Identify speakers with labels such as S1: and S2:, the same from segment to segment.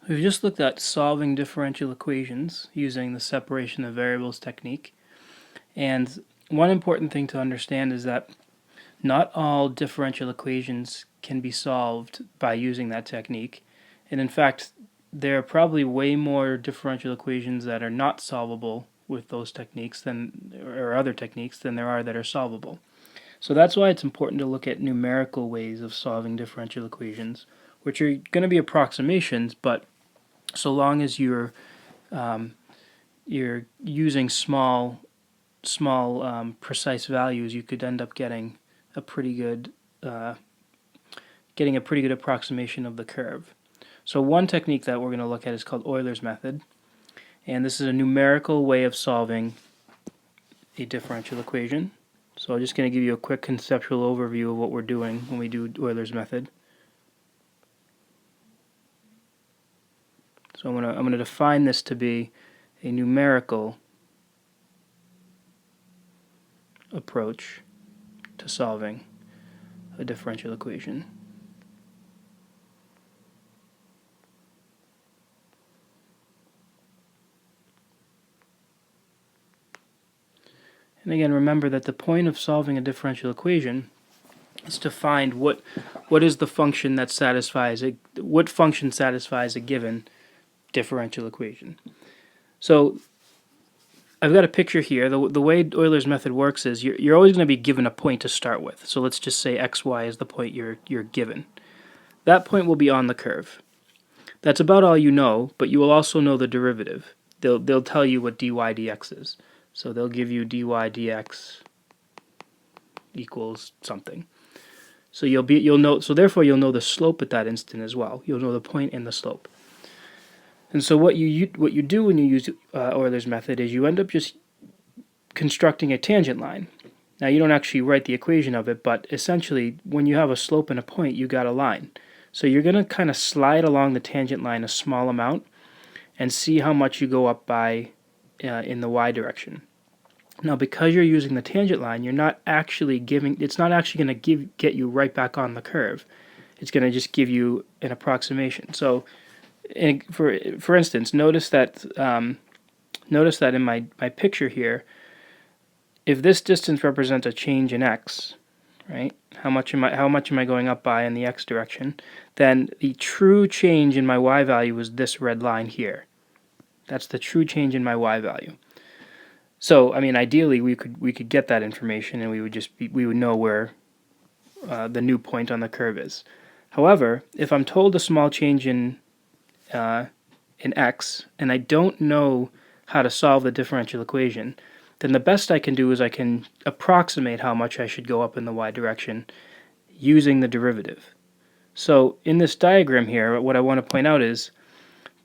S1: We've just looked at solving differential equations using the separation of variables technique. And one important thing to understand is that not all differential equations can be solved by using that technique. And in fact, there are probably way more differential equations that are not solvable with those techniques or other techniques than there are that are solvable. So that's why it's important to look at numerical ways of solving differential equations, which are going to be approximations, but so long as you're using small precise values, you could end up getting a pretty good approximation of the curve. So one technique that we're going to look at is called Euler's method, and this is a numerical way of solving a differential equation. So I'm just going to give you a quick conceptual overview of what we're doing when we do Euler's method. So I'm going to define this to be a numerical approach to solving a differential equation. And again, remember that the point of solving a differential equation is to find what is the function that satisfies what function satisfies a given differential equation. So I've got a picture here. The way Euler's method works is you're always going to be given a point to start with. So let's just say xy is the point you're given. That point will be on the curve. That's about all you know, but you will also know the derivative. They'll tell you what dy dx is. So they'll give you dy dx equals something. So therefore you'll know the slope at that instant as well. You'll know the point and the slope. And so what you do when you use Euler's method is you end up just constructing a tangent line. Now you don't actually write the equation of it, but essentially when you have a slope and a point, you got a line. So you're going to kind of slide along the tangent line a small amount and see how much you go up by in the y direction. Now because you're using the tangent line, it's not actually going to get you right back on the curve. It's going to just give you an approximation. So for instance, notice that in my picture here, if this distance represents a change in x, right? How much am I going up by in the x direction? Then the true change in my y value is this red line here. That's the true change in my y value. So I mean, ideally we could get that information and we would know where the new point on the curve is. However, if I'm told a small change in x and I don't know how to solve the differential equation, then the best I can do is I can approximate how much I should go up in the y direction using the derivative. So in this diagram here, what I want to point out is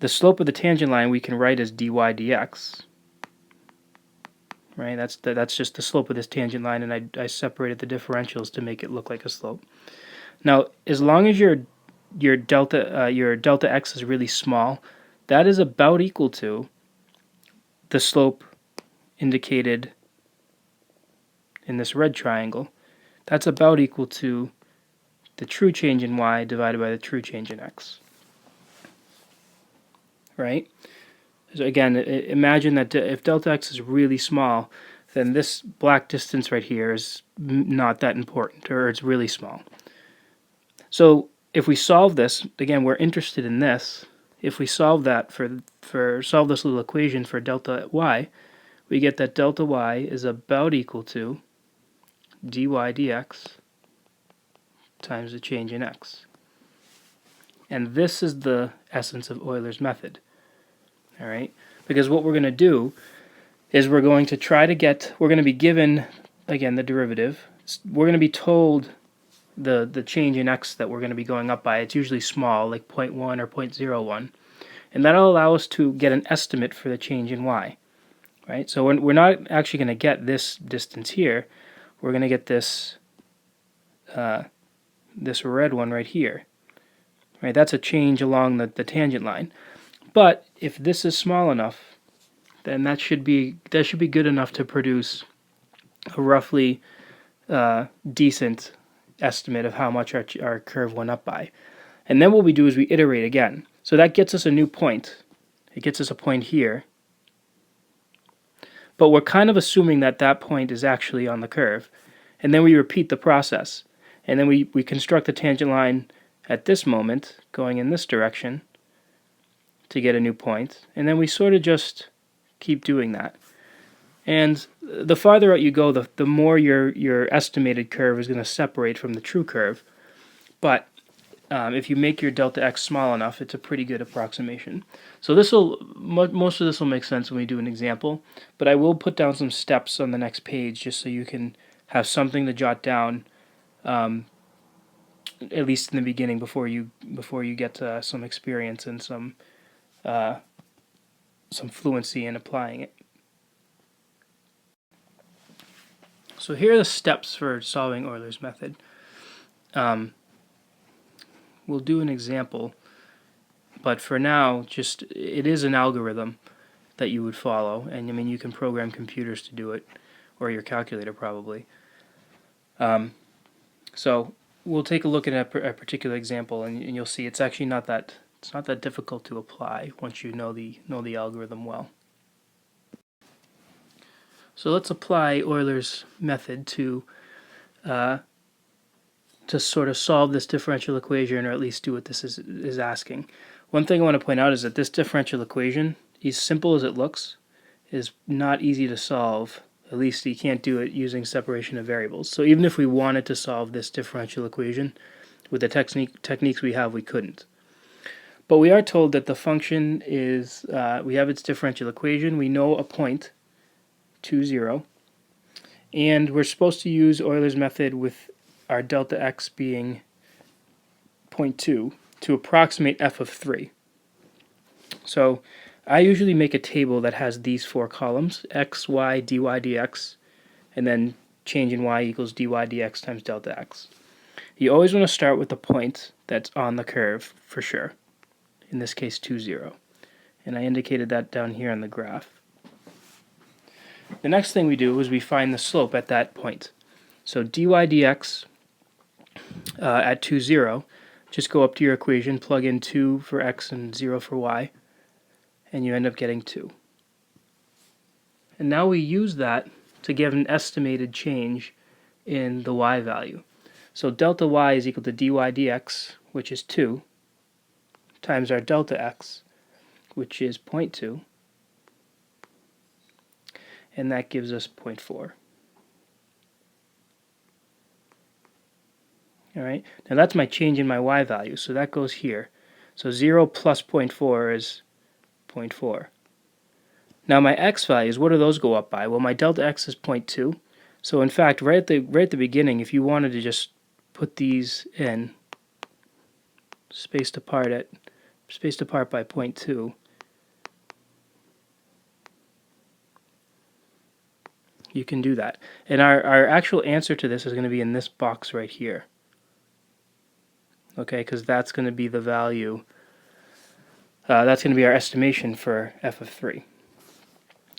S1: the slope of the tangent line we can write as dy dx. Right? That's just the slope of this tangent line, and I separated the differentials to make it look like a slope. Now, as long as your delta x is really small, that is about equal to the slope indicated in this red triangle. That's about equal to the true change in y divided by the true change in x. Right? So again, imagine that if delta x is really small, then this black distance right here is not that important, or it's really small. So if we solve this, again, we're interested in this. If we solve that solve this little equation for delta y, we get that delta y is about equal to dy dx times the change in x. And this is the essence of Euler's method. All right? Because what we're going to do is we're going to be given, again, the derivative. We're going to be told the change in x that we're going to be going up by. It's usually small, like 0.1 or 0.01. And that'll allow us to get an estimate for the change in y. Right? So we're not actually going to get this distance here. We're going to get this this red one right here. Right? That's a change along the tangent line. But if this is small enough, then that should be good enough to produce a roughly decent estimate of how much our curve went up by. And then what we do is we iterate again. So that gets us a new point. It gets us a point here. But we're kind of assuming that that point is actually on the curve. And then we repeat the process. And then we construct the tangent line at this moment, going in this direction, to get a new point. And then we sort of just keep doing that. And the farther out you go, the more your estimated curve is going to separate from the true curve. But if you make your delta x small enough, it's a pretty good approximation. So most of this will make sense when we do an example, but I will put down some steps on the next page just so you can have something to jot down, at least in the beginning before you get some experience and some fluency in applying it. So here are the steps for solving Euler's method. We'll do an example, but for now, it is an algorithm that you would follow, and I mean you can program computers to do it, or your calculator probably. So we'll take a look at a particular example, and you'll see it's actually not that difficult to apply once you know the algorithm well. So let's apply Euler's method to sort of solve this differential equation, or at least do what this is asking. One thing I want to point out is that this differential equation, as simple as it looks, is not easy to solve. At least you can't do it using separation of variables. So even if we wanted to solve this differential equation with the techniques we have, we couldn't. But we are told that the function is, we have its differential equation, we know a point, 2, 0, and we're supposed to use Euler's method with our delta x being 0.2 to approximate f of 3. So I usually make a table that has these 4 columns, x, y, dy, dx, and then change in y equals dy dx times delta x. You always want to start with the point that's on the curve for sure, in this case 2, 0. And I indicated that down here on the graph. The next thing we do is we find the slope at that point. So dy dx at 2, 0, just go up to your equation, plug in 2 for x and 0 for y, and you end up getting 2. And now we use that to give an estimated change in the y value. So delta y is equal to dy dx, which is 2, times our delta x, which is 0.2, and that gives us 0.4. All right, now that's my change in my y value, so that goes here. So 0 plus 0.4 is 0.4. Now my x values, what do those go up by? Well, my delta x is 0.2. So in fact, right at the beginning, if you wanted to just put these in spaced apart by 0.2, you can do that. And our actual answer to this is going to be in this box right here. Okay, because that's going to be the value, that's going to be our estimation for f of 3.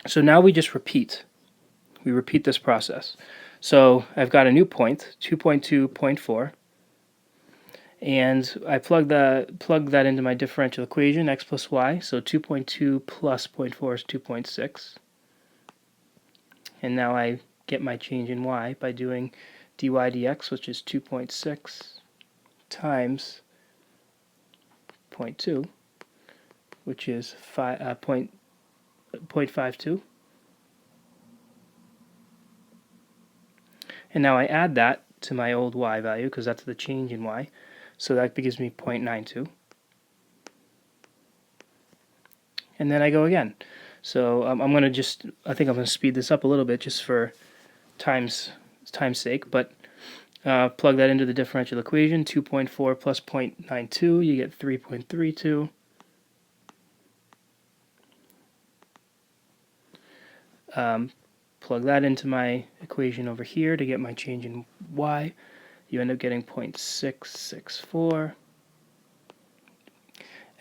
S1: So now we just repeat. We repeat this process. So I've got a new point, 2.2, 0.4, and I plug that into my differential equation, x plus y, so 2.2 plus 0.4 is 2.6. And now I get my change in y by doing dy dx, which is 2.6 times 0.2, which is 0.52. And now I add that to my old y value, because that's the change in y. So that gives me 0.92. And then I go again. So I think I'm going to speed this up a little bit just for time's sake, but plug that into the differential equation, 2.4 plus 0.92, you get 3.32. Plug that into my equation over here to get my change in y. You end up getting 0.664.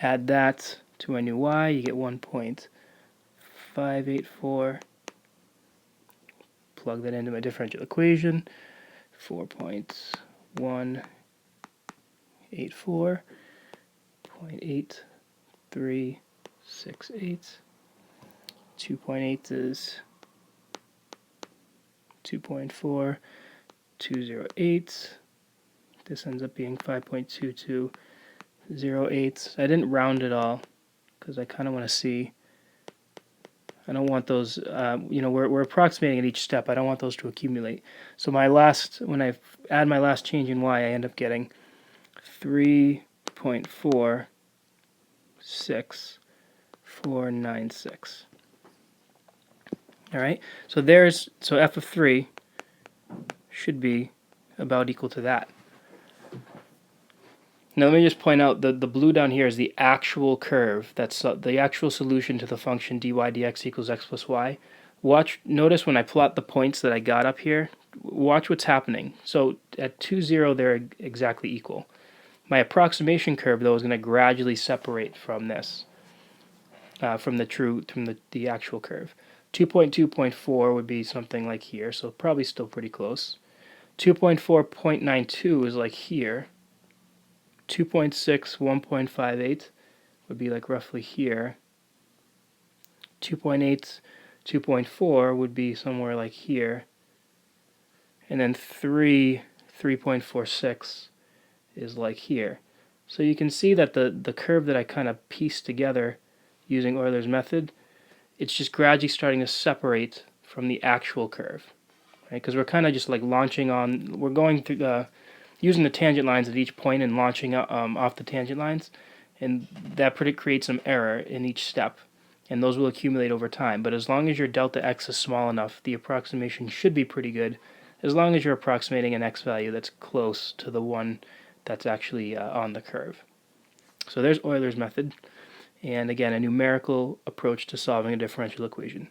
S1: Add that to my new y, you get 1.584. Plug that into my differential equation, 4.184. 0.8368. 2.8 is 2.4208. This ends up being 5.2208. I didn't round it all because I kind of want to see. I don't want those, we're approximating at each step. I don't want those to accumulate. So when I add my last change in y, I end up getting 3.46496. All right, so f of 3 should be about equal to that. Now let me just point out the blue down here is the actual curve. That's the actual solution to the function dy dx equals x plus y. Notice when I plot the points that I got up here, watch what's happening. So at 2, 0, they're exactly equal. My approximation curve, though, is going to gradually separate from this, from the actual curve. 2.2.4 would be something like here, so probably still pretty close. 2.4.92 is like here. 2.6, 1.58 would be like roughly here. 2.8, 2.4 would be somewhere like here. And then 3.46 is like here. So you can see that the curve that I kind of pieced together using Euler's method, it's just gradually starting to separate from the actual curve. Right? Because we're kind of just like we're going through using the tangent lines at each point and launching off the tangent lines, and that creates some error in each step, and those will accumulate over time. But as long as your delta x is small enough, the approximation should be pretty good, as long as you're approximating an x value that's close to the one that's actually on the curve. So there's Euler's method, and again, a numerical approach to solving a differential equation.